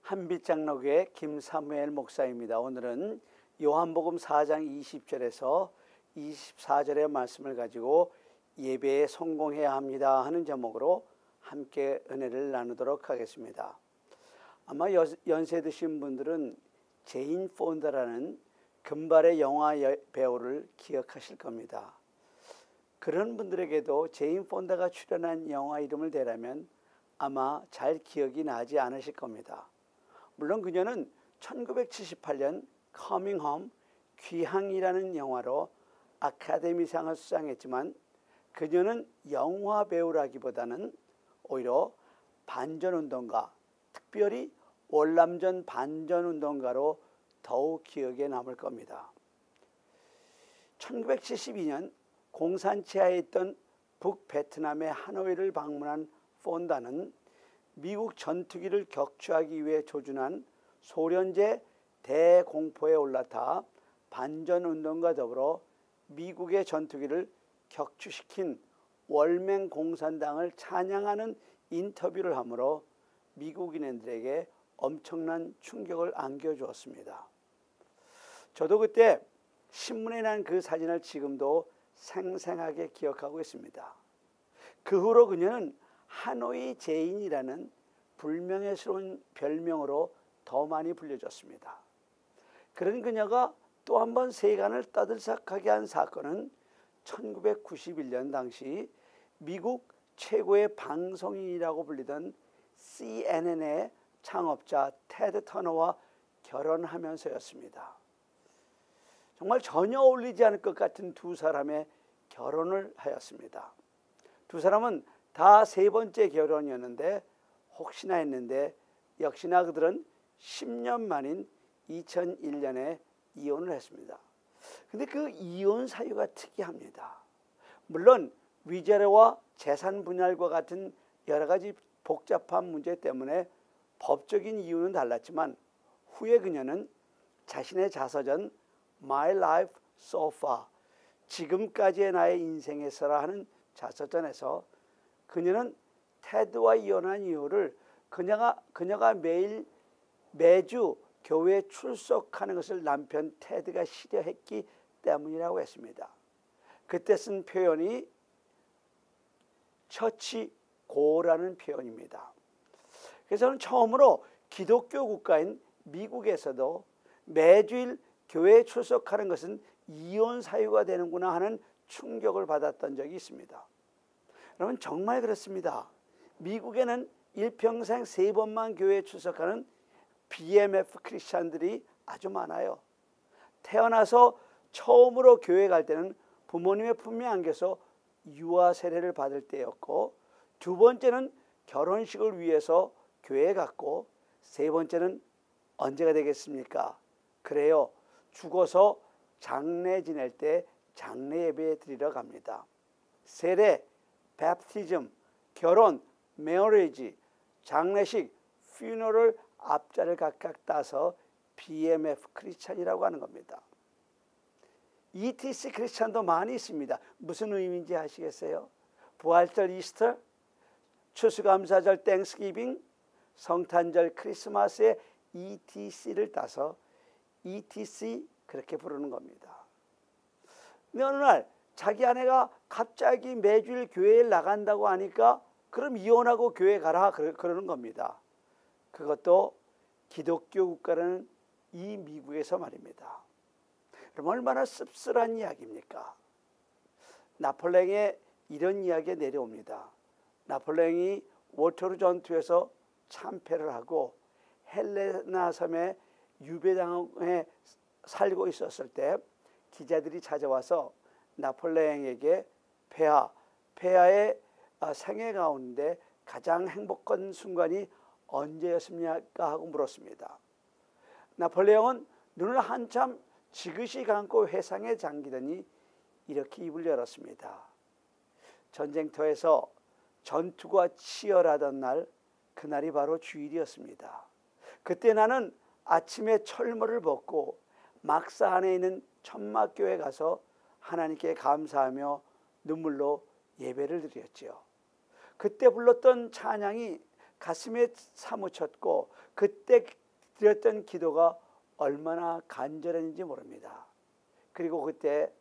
한빛장로교회 김사무엘 목사입니다. 오늘은 요한복음 4장 20절에서 24절의 말씀을 가지고 예배에 성공해야 합니다 하는 제목으로 함께 은혜를 나누도록 하겠습니다. 아마 연세 드신 분들은 제인 폰다라는 금발의 영화 배우를 기억하실 겁니다. 그런 분들에게도 제인 폰다가 출연한 영화 이름을 대라면 아마 잘 기억이 나지 않으실 겁니다. 물론 그녀는 1978년 커밍 홈 귀향이라는 영화로 아카데미상을 수상했지만 그녀는 영화 배우라기보다는 오히려 반전운동가, 특별히 월남전 반전운동가로 더욱 기억에 남을 겁니다. 1972년 공산치하에 있던 북베트남의 하노이를 방문한 폰다는 미국 전투기를 격추하기 위해 조준한 소련제 대공포에 올라타 반전운동과 더불어 미국의 전투기를 격추시킨 월맹 공산당을 찬양하는 인터뷰를 하므로 미국인들에게 엄청난 충격을 안겨주었습니다. 저도 그때 신문에 난 그 사진을 지금도 생생하게 기억하고 있습니다. 그 후로 그녀는 하노이 제인이라는 불명예스러운 별명으로 더 많이 불려졌습니다. 그런 그녀가 또 한 번 세간을 떠들썩하게 한 사건은 1991년 당시 미국 최고의 방송인이라고 불리던 CNN의 창업자 테드 터너와 결혼하면서였습니다. 정말 전혀 어울리지 않을 것 같은 두 사람의 결혼을 하였습니다. 두 사람은 다 세 번째 결혼이었는데 혹시나 했는데 역시나 그들은 10년 만인 2001년에 이혼을 했습니다. 근데 그 이혼 사유가 특이합니다. 물론 위자료와 재산 분할과 같은 여러 가지 복잡한 문제 때문에 법적인 이유는 달랐지만 후에 그녀는 자신의 자서전 My Life So Far, 지금까지의 나의 인생에서라 하는 자서전에서 그녀는 테드와 이혼한 이유를 그녀가 매주 교회에 출석하는 것을 남편 테드가 싫어했기 때문이라고 했습니다. 그때 쓴 표현이 처치고라는 표현입니다. 그래서 저는 처음으로 기독교 국가인 미국에서도 매주일 교회에 출석하는 것은 이혼 사유가 되는구나 하는 충격을 받았던 적이 있습니다. 여러분 정말 그렇습니다. 미국에는 일평생 3번만 교회에 출석하는 BMF 크리스찬들이 아주 많아요. 태어나서 처음으로 교회 갈 때는 부모님의 품에 안겨서 유아 세례를 받을 때였고, 두 번째는 결혼식을 위해서 교회에 갔고, 세 번째는 언제가 되겠습니까? 그래요. 죽어서 장례 지낼 때 장례 예배 드리러 갑니다. 세례, 베프티즘, 결혼, 메어리지, 장례식, 퓨너럴 앞자를 각각 따서 BMF 크리스찬이라고 하는 겁니다. ETC 크리스찬도 많이 있습니다. 무슨 의미인지 아시겠어요? 부활절 이스터, 추수감사절 땡스기빙, 성탄절 크리스마스에 ETC를 따서 ETC 그렇게 부르는 겁니다. 근데 어느 날 자기 아내가 갑자기 매주일 교회에 나간다고 하니까 그럼 이혼하고 교회 가라 그러는 겁니다. 그것도 기독교 국가라는 이 미국에서 말입니다. 그럼 얼마나 씁쓸한 이야기입니까? 나폴레옹의 이런 이야기가 내려옵니다. 나폴레옹이 워터루 전투에서 참패를 하고 헬레나 섬의 유배당에 살고 있었을 때 기자들이 찾아와서 나폴레옹에게 폐하의 생애 가운데 가장 행복한 순간이 언제였습니까? 하고 물었습니다. 나폴레옹은 눈을 한참 지그시 감고 회상에 잠기더니 이렇게 입을 열었습니다. 전쟁터에서 전투가 치열하던 날, 그날이 바로 주일이었습니다. 그때 나는 아침에 철모를 벗고 막사 안에 있는 천막교에 가서 하나님께 감사하며 눈물로 예배를 드렸지요. 그때 불렀던 찬양이 가슴에 사무쳤고 그때 드렸던 기도가 얼마나 간절했는지 모릅니다. 그리고 그때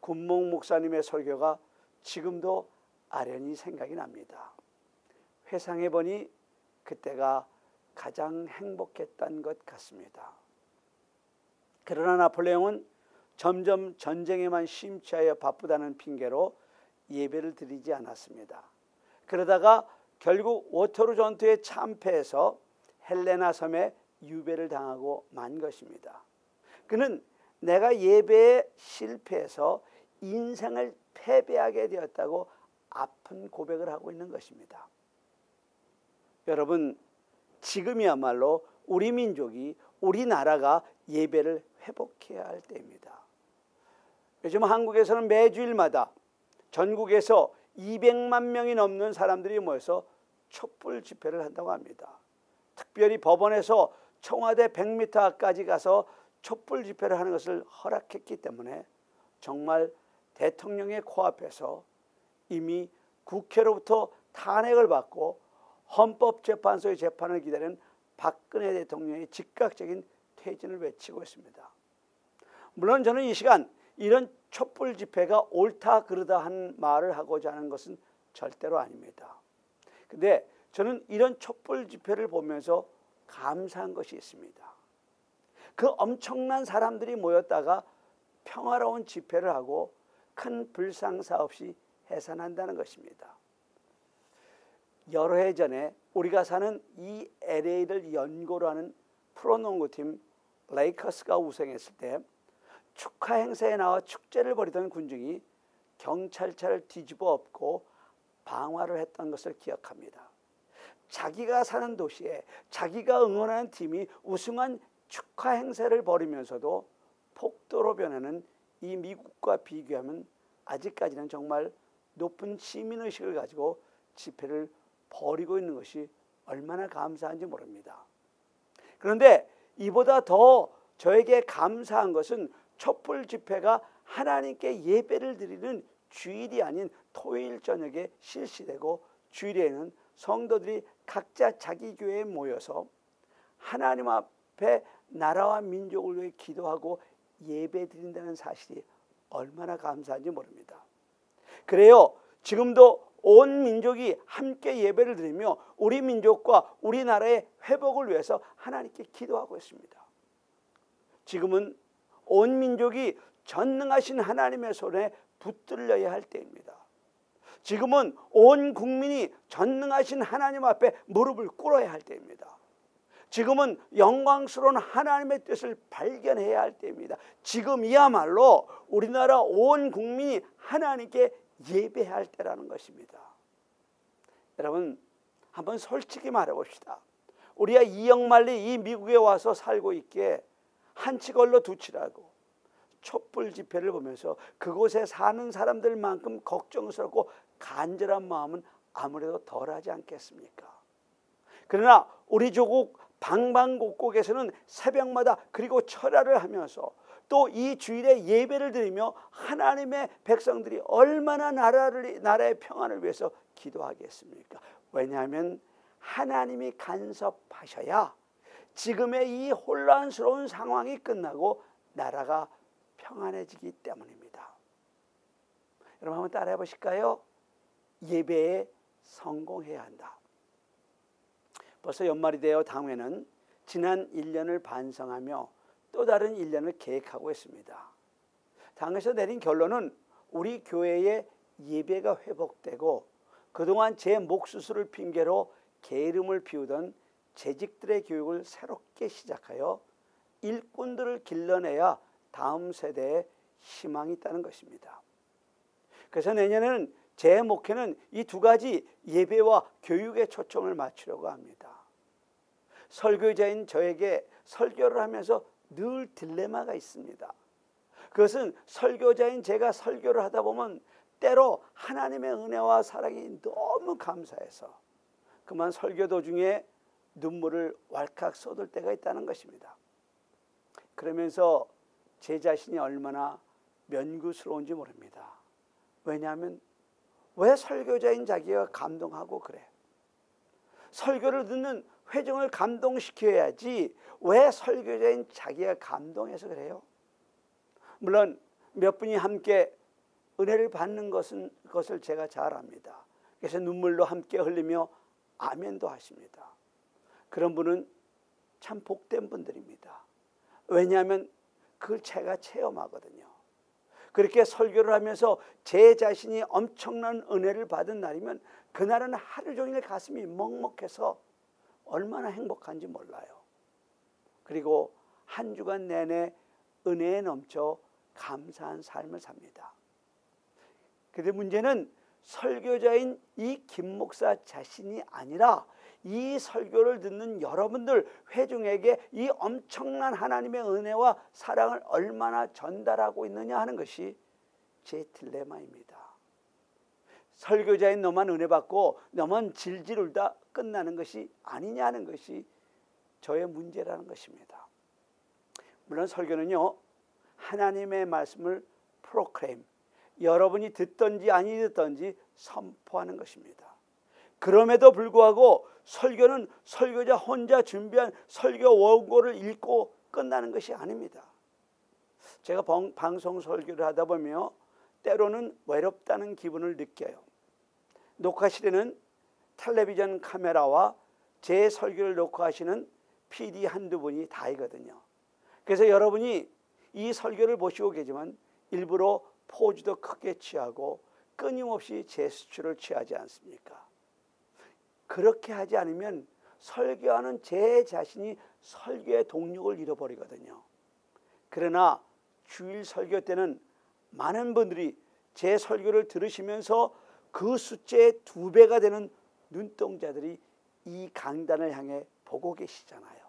군목 목사님의 설교가 지금도 아련히 생각이 납니다. 회상해보니 그때가 가장 행복했던 것 같습니다. 그러나 나폴레옹은 점점 전쟁에만 심취하여 바쁘다는 핑계로 예배를 드리지 않았습니다. 그러다가 결국 워터루 전투에 참패해서 헬레나 섬에 유배를 당하고 만 것입니다. 그는 내가 예배에 실패해서 인생을 패배하게 되었다고 아픈 고백을 하고 있는 것입니다. 여러분, 지금이야말로 우리 민족이, 우리나라가 예배를 회복해야 할 때입니다. 요즘 한국에서는 매주일마다 전국에서 200만 명이 넘는 사람들이 모여서 촛불 집회를 한다고 합니다. 특별히 법원에서 청와대 100m까지 가서 촛불 집회를 하는 것을 허락했기 때문에 정말 대통령의 코앞에서 이미 국회로부터 탄핵을 받고 헌법재판소의 재판을 기다리는 박근혜 대통령의 즉각적인 퇴진을 외치고 있습니다. 물론 저는 이 시간 이런 촛불 집회가 옳다 그르다 한 말을 하고자 하는 것은 절대로 아닙니다. 근데 저는 이런 촛불 집회를 보면서 감사한 것이 있습니다. 그 엄청난 사람들이 모였다가 평화로운 집회를 하고 큰 불상사 없이 해산한다는 것입니다. 여러 해 전에 우리가 사는 이 LA를 연고로 하는 프로농구팀 레이커스가 우승했을 때 축하 행사에 나와 축제를 벌이던 군중이 경찰차를 뒤집어 엎고 방화를 했던 것을 기억합니다. 자기가 사는 도시에 자기가 응원하는 팀이 우승한 축하 행사를 벌이면서도 폭도로 변하는 이 미국과 비교하면 아직까지는 정말 높은 시민의식을 가지고 집회를 벌이고 있는 것이 얼마나 감사한지 모릅니다. 그런데 이보다 더 저에게 감사한 것은 촛불 집회가 하나님께 예배를 드리는 주일이 아닌 토요일 저녁에 실시되고 주일에는 성도들이 각자 자기 교회에 모여서 하나님 앞에 나라와 민족을 위해 기도하고 예배 드린다는 사실이 얼마나 감사한지 모릅니다. 그래요, 지금도 온 민족이 함께 예배를 드리며 우리 민족과 우리나라의 회복을 위해서 하나님께 기도하고 있습니다. 지금은 온 민족이 전능하신 하나님의 손에 붙들려야 할 때입니다. 지금은 온 국민이 전능하신 하나님 앞에 무릎을 꿇어야 할 때입니다. 지금은 영광스러운 하나님의 뜻을 발견해야 할 때입니다. 지금이야말로 우리나라 온 국민이 하나님께 예배할 때라는 것입니다. 여러분, 한번 솔직히 말해봅시다. 우리가 이역만리 이 미국에 와서 살고 있기에 한치 걸러 두치라고 촛불 집회를 보면서 그곳에 사는 사람들만큼 걱정스럽고 간절한 마음은 아무래도 덜하지 않겠습니까? 그러나 우리 조국 방방곡곡에서는 새벽마다 그리고 철야를 하면서 또 이 주일에 예배를 드리며 하나님의 백성들이 얼마나 나라의 평안을 위해서 기도하겠습니까? 왜냐하면 하나님이 간섭하셔야 지금의 이 혼란스러운 상황이 끝나고 나라가 평안해지기 때문입니다. 여러분 한번 따라해 보실까요? 예배에 성공해야 한다. 벌써 연말이 되어 당회는 지난 1년을 반성하며 또 다른 1년을 계획하고 있습니다. 당에서 내린 결론은 우리 교회의 예배가 회복되고 그동안 제 몫수술을 핑계로 게으름을 피우던 재직들의 교육을 새롭게 시작하여 일꾼들을 길러내야 다음 세대에 희망이 있다는 것입니다. 그래서 내년에는 제 목회는 이 두 가지 예배와 교육에 초점을 맞추려고 합니다. 설교자인 저에게 설교를 하면서 늘 딜레마가 있습니다. 그것은 설교자인 제가 설교를 하다 보면 때로 하나님의 은혜와 사랑이 너무 감사해서 그만 설교 도중에 눈물을 왈칵 쏟을 때가 있다는 것입니다. 그러면서 제 자신이 얼마나 면구스러운지 모릅니다. 왜냐하면 왜 설교자인 자기가 감동하고 그래? 설교를 듣는 회중을 감동시켜야지 왜 설교자인 자기가 감동해서 그래요? 물론 몇 분이 함께 은혜를 받는 것을 제가 잘 압니다. 그래서 눈물로 함께 흘리며 아멘도 하십니다. 그런 분은 참 복된 분들입니다. 왜냐하면 그걸 제가 체험하거든요. 그렇게 설교를 하면서 제 자신이 엄청난 은혜를 받은 날이면 그날은 하루 종일 가슴이 먹먹해서 얼마나 행복한지 몰라요. 그리고 한 주간 내내 은혜에 넘쳐 감사한 삶을 삽니다. 그런데 문제는 설교자인 이 김 목사 자신이 아니라 이 설교를 듣는 여러분들 회중에게 이 엄청난 하나님의 은혜와 사랑을 얼마나 전달하고 있느냐 하는 것이 제 딜레마입니다. 설교자인 너만 은혜 받고 너만 질질 울다 끝나는 것이 아니냐 하는 것이 저의 문제라는 것입니다. 물론 설교는요, 하나님의 말씀을 프로클레임, 여러분이 듣든지 아니 듣든지 선포하는 것입니다. 그럼에도 불구하고 설교는 설교자 혼자 준비한 설교 원고를 읽고 끝나는 것이 아닙니다. 제가 방송 설교를 하다 보면 때로는 외롭다는 기분을 느껴요. 녹화실에는 텔레비전 카메라와 제 설교를 녹화하시는 PD 한두 분이 다이거든요. 그래서 여러분이 이 설교를 보시고 계지만 일부러 포즈도 크게 취하고 끊임없이 제스처를 취하지 않습니까? 그렇게 하지 않으면 설교하는 제 자신이 설교의 동력을 잃어버리거든요. 그러나 주일 설교 때는 많은 분들이 제 설교를 들으시면서 그 숫자의 2배가 되는 눈동자들이 이 강단을 향해 보고 계시잖아요.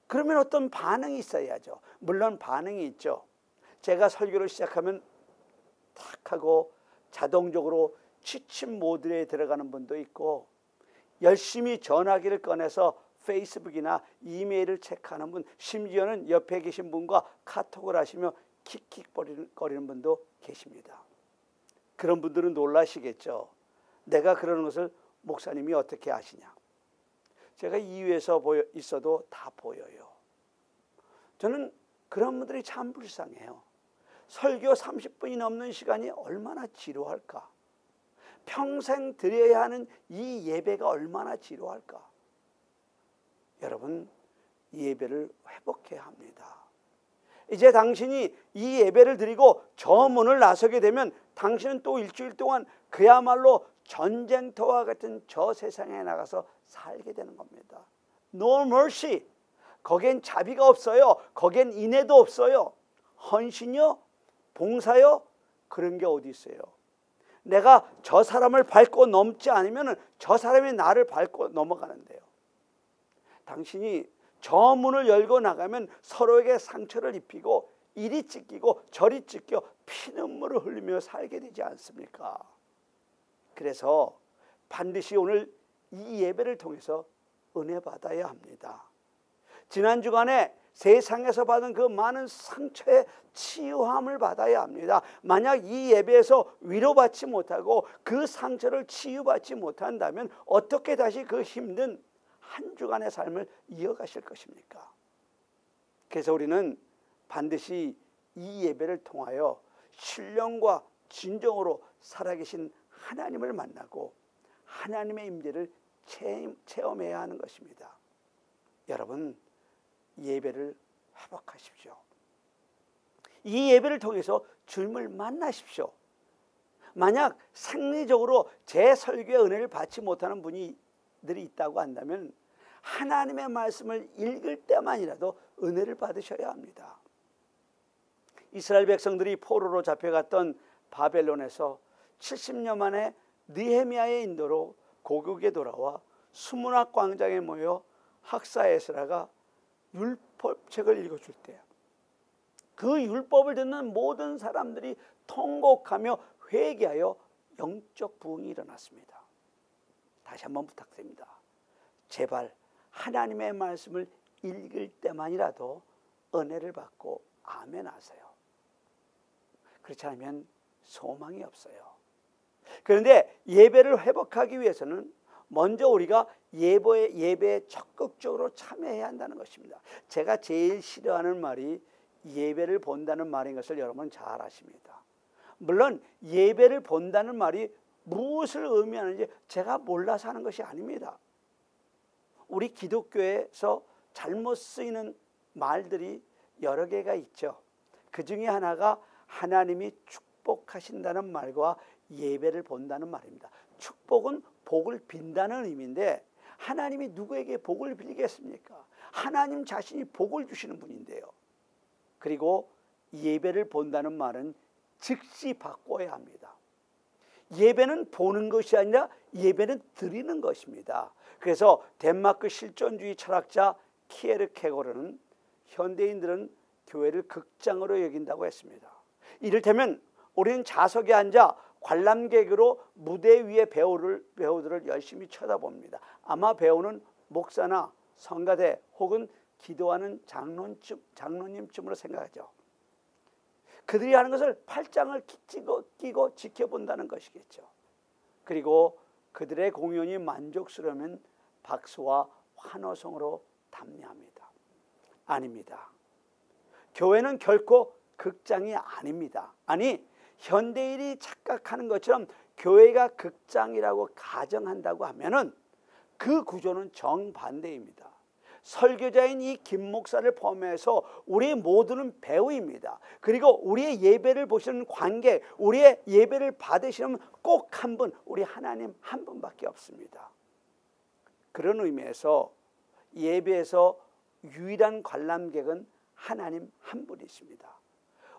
그러면 어떤 반응이 있어야죠. 물론 반응이 있죠. 제가 설교를 시작하면 탁 하고 자동적으로 취침 모드에 들어가는 분도 있고, 열심히 전화기를 꺼내서 페이스북이나 이메일을 체크하는 분, 심지어는 옆에 계신 분과 카톡을 하시며 킥킥거리는 분도 계십니다. 그런 분들은 놀라시겠죠. 내가 그러는 것을 목사님이 어떻게 아시냐. 제가 이유에서 있어도 다 보여요. 저는 그런 분들이 참 불쌍해요. 설교 30분이 넘는 시간이 얼마나 지루할까. 평생 드려야 하는 이 예배가 얼마나 지루할까. 여러분, 이 예배를 회복해야 합니다. 이제 당신이 이 예배를 드리고 저 문을 나서게 되면 당신은 또 일주일 동안 그야말로 전쟁터와 같은 저 세상에 나가서 살게 되는 겁니다. No mercy. 거기엔 자비가 없어요. 거기엔 인애도 없어요. 헌신이요? 봉사요? 그런 게 어디 있어요. 내가 저 사람을 밟고 넘지 않으면 저 사람이 나를 밟고 넘어가는데요. 당신이 저 문을 열고 나가면 서로에게 상처를 입히고 이리 찢기고 저리 찢겨 피눈물을 흘리며 살게 되지 않습니까? 그래서 반드시 오늘 이 예배를 통해서 은혜 받아야 합니다. 지난 주간에 세상에서 받은 그 많은 상처의 치유함을 받아야 합니다. 만약 이 예배에서 위로받지 못하고 그 상처를 치유받지 못한다면 어떻게 다시 그 힘든 한 주간의 삶을 이어가실 것입니까? 그래서 우리는 반드시 이 예배를 통하여 신령과 진정으로 살아계신 하나님을 만나고 하나님의 임재를 체험해야 하는 것입니다. 여러분, 예배를 회복하십시오. 이 예배를 통해서 주님을 만나십시오. 만약 생리적으로 제 설교의 은혜를 받지 못하는 분들이 있다고 한다면 하나님의 말씀을 읽을 때만이라도 은혜를 받으셔야 합니다. 이스라엘 백성들이 포로로 잡혀갔던 바벨론에서 70년 만에 느헤미야의 인도로 고국에 돌아와 수문학 광장에 모여 학사 에스라가 율법책을 읽어줄 때 그 율법을 듣는 모든 사람들이 통곡하며 회개하여 영적 부흥이 일어났습니다. 다시 한번 부탁드립니다. 제발 하나님의 말씀을 읽을 때만이라도 은혜를 받고 아멘하세요. 그렇지 않으면 소망이 없어요. 그런데 예배를 회복하기 위해서는 먼저 우리가 예배에 적극적으로 참여해야 한다는 것입니다. 제가 제일 싫어하는 말이 예배를 본다는 말인 것을 여러분 잘 아십니다. 물론 예배를 본다는 말이 무엇을 의미하는지 제가 몰라서 하는 것이 아닙니다. 우리 기독교에서 잘못 쓰이는 말들이 여러 개가 있죠. 그 중에 하나가 하나님이 축복하신다는 말과 예배를 본다는 말입니다. 축복은 복을 빈다는 의미인데 하나님이 누구에게 복을 빌리겠습니까? 하나님 자신이 복을 주시는 분인데요. 그리고 예배를 본다는 말은 즉시 바꿔야 합니다. 예배는 보는 것이 아니라 예배는 드리는 것입니다. 그래서 덴마크 실존주의 철학자 키에르케고르는 현대인들은 교회를 극장으로 여긴다고 했습니다. 이를테면 우리는 좌석에 앉아 관람객으로 무대 위의 배우들을 열심히 쳐다봅니다. 아마 배우는 목사나 성가대 혹은 기도하는 장로님쯤으로 생각하죠. 그들이 하는 것을 팔짱을 끼고 지켜본다는 것이겠죠. 그리고 그들의 공연이 만족스러우면 박수와 환호성으로 답례합니다. 아닙니다. 교회는 결코 극장이 아닙니다. 아니, 현대인이 착각하는 것처럼 교회가 극장이라고 가정한다고 하면은 그 구조는 정반대입니다. 설교자인 이 김 목사를 포함해서 우리 모두는 배우입니다. 그리고 우리의 예배를 보시는 관객, 우리의 예배를 받으시는 꼭 한 분, 우리 하나님 한 분밖에 없습니다. 그런 의미에서 예배에서 유일한 관람객은 하나님 한 분이십니다.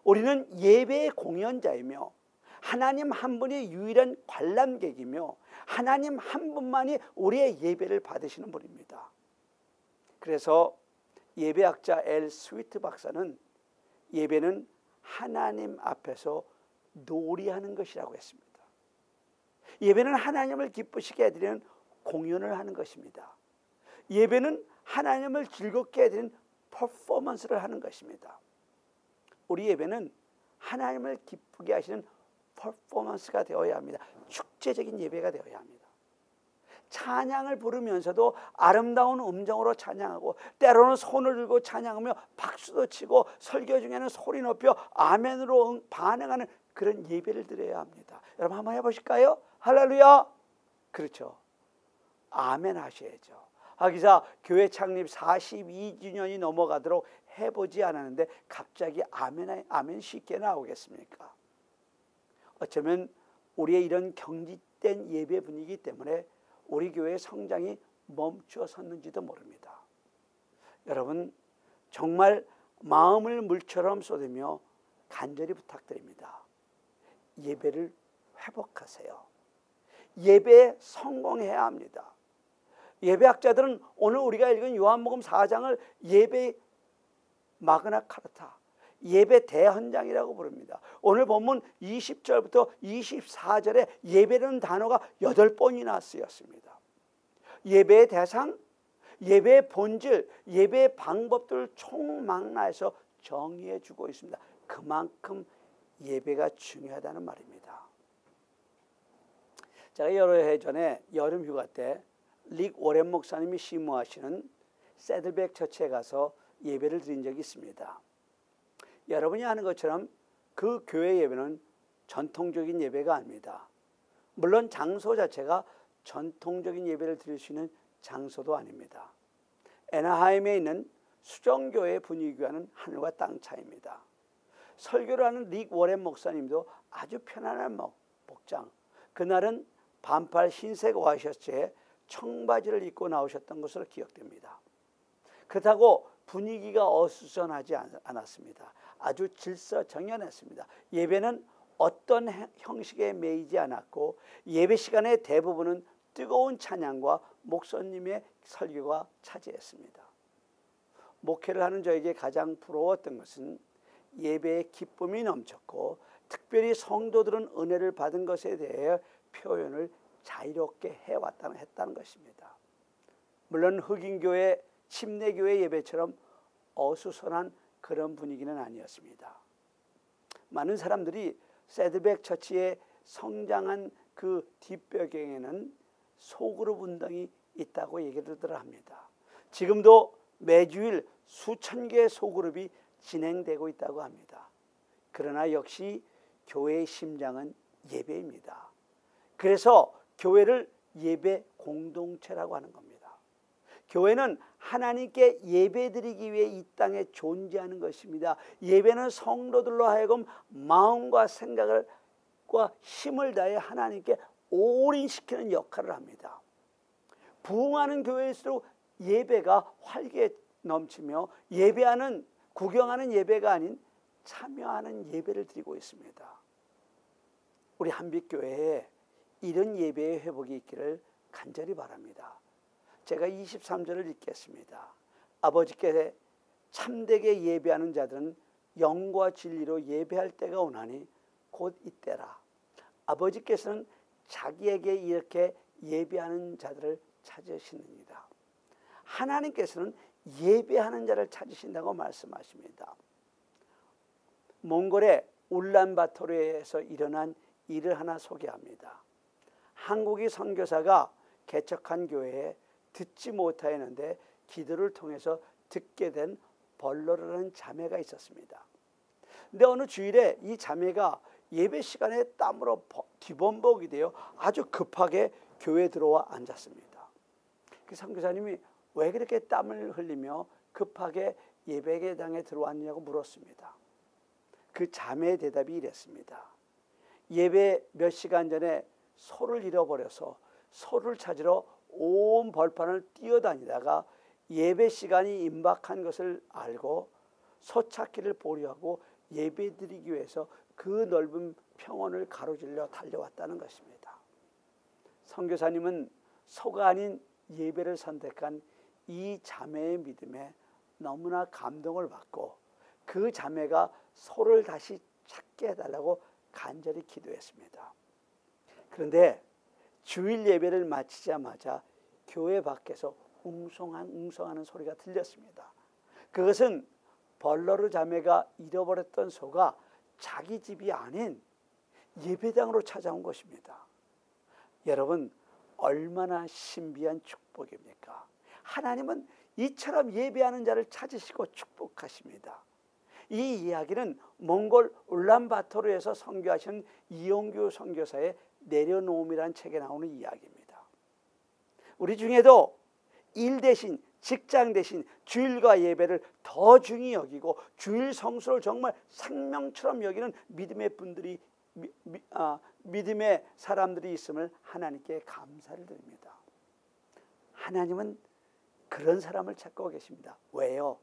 우리는 예배의 공연자이며 하나님 한 분이 유일한 관람객이며 하나님 한 분만이 우리의 예배를 받으시는 분입니다. 그래서 예배학자 엘 스위트 박사는 예배는 하나님 앞에서 놀이하는 것이라고 했습니다. 예배는 하나님을 기쁘시게 해드리는 공연을 하는 것입니다. 예배는 하나님을 즐겁게 해드리는 퍼포먼스를 하는 것입니다. 우리 예배는 하나님을 기쁘게 하시는 퍼포먼스가 되어야 합니다. 축제적인 예배가 되어야 합니다. 찬양을 부르면서도 아름다운 음정으로 찬양하고 때로는 손을 들고 찬양하며 박수도 치고 설교 중에는 소리 높여 아멘으로 반응하는 그런 예배를 드려야 합니다. 여러분 한번 해보실까요? 할렐루야. 그렇죠. 아멘 하셔야죠. 기사 교회 창립 42주년이 넘어가도록 해보지 않았는데 갑자기 아멘 쉽게 나오겠습니까? 어쩌면 우리의 이런 경직된 예배 분위기 때문에 우리 교회의 성장이 멈춰 섰는지도 모릅니다. 여러분 정말 마음을 물처럼 쏟으며 간절히 부탁드립니다. 예배를 회복하세요. 예배에 성공해야 합니다. 예배학자들은 오늘 우리가 읽은 요한복음 4장을 예배 마그나 카르타, 예배 대헌장이라고 부릅니다. 오늘 본문 20절부터 24절에 예배라는 단어가 8번이나 쓰였습니다. 예배의 대상, 예배의 본질, 예배의 방법들을 총망라해서 정의해 주고 있습니다. 그만큼 예배가 중요하다는 말입니다. 제가 여러 해 전에 여름 휴가 때 릭 워렌 목사님이 심무하시는 새들백 처치에 가서 예배를 드린 적이 있습니다. 여러분이 아는 것처럼 그 교회 예배는 전통적인 예배가 아닙니다. 물론 장소 자체가 전통적인 예배를 드릴 수 있는 장소도 아닙니다. 애나하임에 있는 수정교회의 분위기와는 하늘과 땅 차이입니다. 설교를 하는 릭 워렌 목사님도 아주 편안한 복장, 그날은 반팔 흰색 와이셔츠에 청바지를 입고 나오셨던 것으로 기억됩니다. 그렇다고 분위기가 어수선하지 않았습니다. 아주 질서정연했습니다. 예배는 어떤 형식에 매이지 않았고 예배 시간의 대부분은 뜨거운 찬양과 목사님의 설교가 차지했습니다. 목회를 하는 저에게 가장 부러웠던 것은 예배의 기쁨이 넘쳤고 특별히 성도들은 은혜를 받은 것에 대해 표현을 자유롭게 했다는 것입니다. 물론 흑인교회, 침례교회 예배처럼 어수선한 그런 분위기는 아니었습니다. 많은 사람들이 새들백 처치의 성장한 그 뒷배경에는 소그룹 운동이 있다고 얘기를 합니다. 지금도 매주일 수천 개의 소그룹이 진행되고 있다고 합니다. 그러나 역시 교회의 심장은 예배입니다. 그래서 교회를 예배 공동체라고 하는 겁니다. 교회는 하나님께 예배드리기 위해 이 땅에 존재하는 것입니다. 예배는 성도들로 하여금 마음과 생각과 힘을 다해 하나님께 올인시키는 역할을 합니다. 부흥하는 교회일수록 예배가 활기에 넘치며 예배하는, 구경하는 예배가 아닌 참여하는 예배를 드리고 있습니다. 우리 한빛교회에 이런 예배의 회복이 있기를 간절히 바랍니다. 제가 23절을 읽겠습니다. 아버지께 참되게 예배하는 자들은 영과 진리로 예배할 때가 오나니 곧 이때라. 아버지께서는 자기에게 이렇게 예배하는 자들을 찾으시느니라. 하나님께서는 예배하는 자를 찾으신다고 말씀하십니다. 몽골의 울란바토르에서 일어난 일을 하나 소개합니다. 한국의 선교사가 개척한 교회에 듣지 못하였는데 기도를 통해서 듣게 된 벌로라는 자매가 있었습니다. 근데 어느 주일에 이 자매가 예배 시간에 땀으로 뒤범벅이 되어 아주 급하게 교회에 들어와 앉았습니다. 그 선교사님이 왜 그렇게 땀을 흘리며 급하게 예배당에 들어왔냐고 물었습니다. 그 자매의 대답이 이랬습니다. 예배 몇 시간 전에 소를 잃어버려서 소를 찾으러 온 벌판을 뛰어다니다가 예배 시간이 임박한 것을 알고 소 찾기를 보류하고 예배드리기 위해서 그 넓은 평원을 가로질러 달려왔다는 것입니다. 선교사님은 소가 아닌 예배를 선택한 이 자매의 믿음에 너무나 감동을 받고 그 자매가 소를 다시 찾게 해달라고 간절히 기도했습니다. 그런데 주일 예배를 마치자마자 교회 밖에서 웅성하는 소리가 들렸습니다. 그것은 벌러르 자매가 잃어버렸던 소가 자기 집이 아닌 예배당으로 찾아온 것입니다. 여러분, 얼마나 신비한 축복입니까? 하나님은 이처럼 예배하는 자를 찾으시고 축복하십니다. 이 이야기는 몽골 울란바토르에서 선교하신 이용규 선교사의 내려놓음이라는 책에 나오는 이야기입니다. 우리 중에도 일 대신, 직장 대신 주일과 예배를 더 중히 여기고 주일 성수를 정말 생명처럼 여기는 믿음의 사람들이 있음을 하나님께 감사를 드립니다. 하나님은 그런 사람을 찾고 계십니다. 왜요?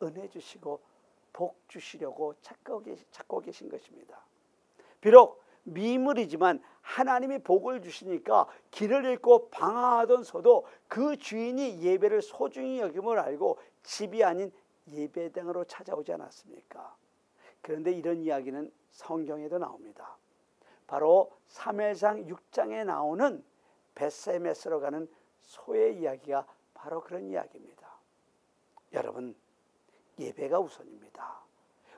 은혜 주시고 복 주시려고 찾고 계신 것입니다. 비록 미물이지만 하나님이 복을 주시니까 길을 잃고 방황하던 소도 그 주인이 예배를 소중히 여김을 알고 집이 아닌 예배당으로 찾아오지 않았습니까? 그런데 이런 이야기는 성경에도 나옵니다. 바로 사무엘상 6장에 나오는 벳세메스로 가는 소의 이야기가 바로 그런 이야기입니다. 여러분, 예배가 우선입니다.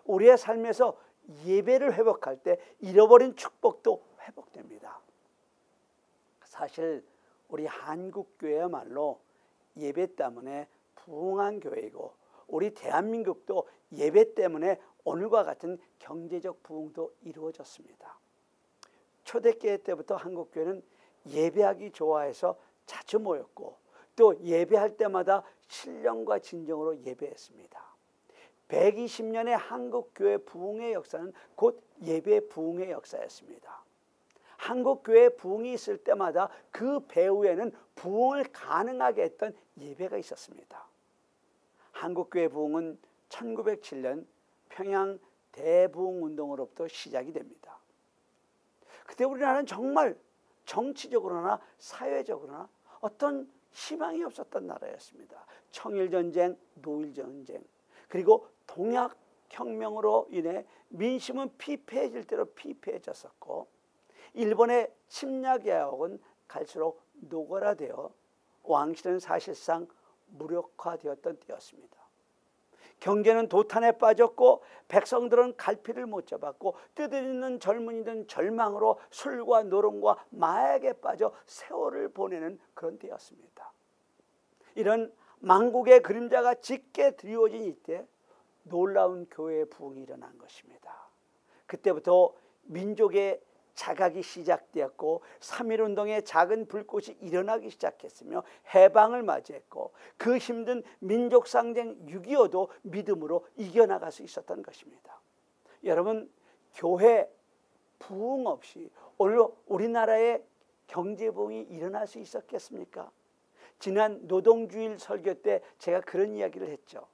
우리의 삶에서 예배를 회복할 때 잃어버린 축복도 회복됩니다. 사실 우리 한국교회야말로 예배 때문에 부흥한 교회이고 우리 대한민국도 예배 때문에 오늘과 같은 경제적 부흥도 이루어졌습니다. 초대교회 때부터 한국교회는 예배하기 좋아해서 자주 모였고 또 예배할 때마다 신령과 진정으로 예배했습니다. 120년의 한국교회 부흥의 역사는 곧 예배 부흥의 역사였습니다. 한국교회 부흥이 있을 때마다 그 배후에는 부흥을 가능하게 했던 예배가 있었습니다. 한국교회 부흥은 1907년 평양 대부흥운동으로부터 시작이 됩니다. 그때 우리나라는 정말 정치적으로나 사회적으로나 어떤 희망이 없었던 나라였습니다. 청일전쟁, 노일전쟁, 그리고 동학혁명으로 인해 민심은 피폐해질 대로 피폐해졌었고 일본의 침략야옥은 갈수록 노골화되어 왕실은 사실상 무력화되었던 때였습니다. 경제는 도탄에 빠졌고 백성들은 갈피를 못 잡았고 뜨들리는 젊은이들은 절망으로 술과 노름과 마약에 빠져 세월을 보내는 그런 때였습니다. 이런 만국의 그림자가 짙게 드리워진 이때 놀라운 교회의 부흥이 일어난 것입니다. 그때부터 민족의 자각이 시작되었고 3.1운동의 작은 불꽃이 일어나기 시작했으며 해방을 맞이했고 그 힘든 민족상쟁 6.25도 믿음으로 이겨나갈 수 있었던 것입니다. 여러분, 교회 부흥 없이 오늘 우리나라의 경제부흥이 일어날 수 있었겠습니까? 지난 노동주일 설교 때 제가 그런 이야기를 했죠.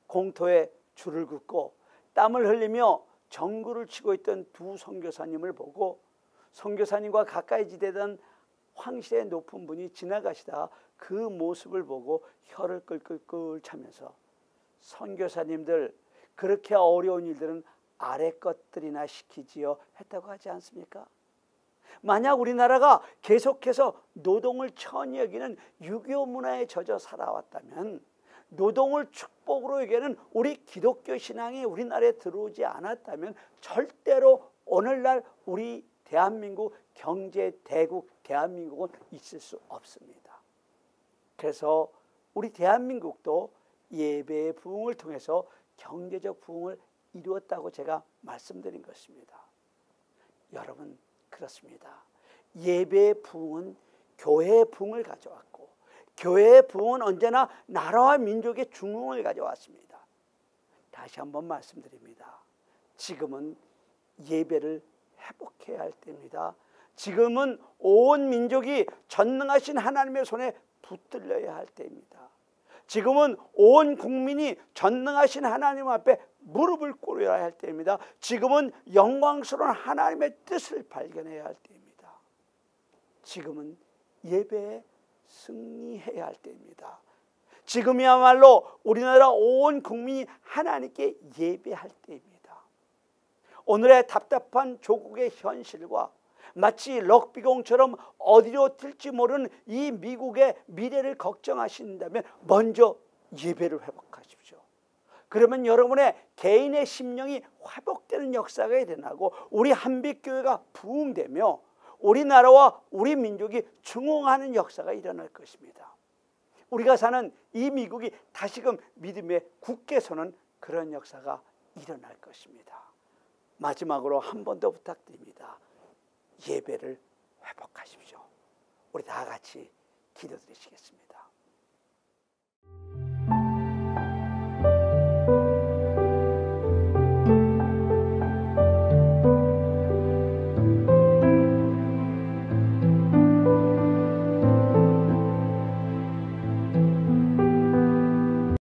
공터에 줄을 긋고 땀을 흘리며 정구를 치고 있던 두 선교사님을 보고 선교사님과 가까이 지내던 황실의 높은 분이 지나가시다가 그 모습을 보고 혀를 끌끌끌 차면서 선교사님들 그렇게 어려운 일들은 아래 것들이나 시키지요 했다고 하지 않습니까? 만약 우리나라가 계속해서 노동을 천히 여기는 6.25 문화에 젖어 살아왔다면 노동을 축복으로 여기는 우리 기독교 신앙이 우리나라에 들어오지 않았다면 절대로 오늘날 우리 대한민국 경제 대국 대한민국은 있을 수 없습니다. 그래서 우리 대한민국도 예배의 부흥을 통해서 경제적 부흥을 이루었다고 제가 말씀드린 것입니다. 여러분, 그렇습니다. 예배의 부흥은 교회의 부흥을 가져왔고 교회의 부흥은 언제나 나라와 민족의 중흥을 가져왔습니다. 다시 한번 말씀드립니다. 지금은 예배를 회복해야 할 때입니다. 지금은 온 민족이 전능하신 하나님의 손에 붙들려야 할 때입니다. 지금은 온 국민이 전능하신 하나님 앞에 무릎을 꿇어야 할 때입니다. 지금은 영광스러운 하나님의 뜻을 발견해야 할 때입니다. 지금은 예배에 승리해야 할 때입니다. 지금이야말로 우리나라 온 국민이 하나님께 예배할 때입니다. 오늘의 답답한 조국의 현실과 마치 럭비공처럼 어디로 튈지 모르는 이 미국의 미래를 걱정하신다면 먼저 예배를 회복하십시오. 그러면 여러분의 개인의 심령이 회복되는 역사가 일어나고 우리 한빛교회가 부흥되며 우리나라와 우리 민족이 중흥하는 역사가 일어날 것입니다. 우리가 사는 이 미국이 다시금 믿음에 굳게 서는 그런 역사가 일어날 것입니다. 마지막으로 한 번 더 부탁드립니다. 예배를 회복하십시오. 우리 다 같이 기도드리시겠습니다.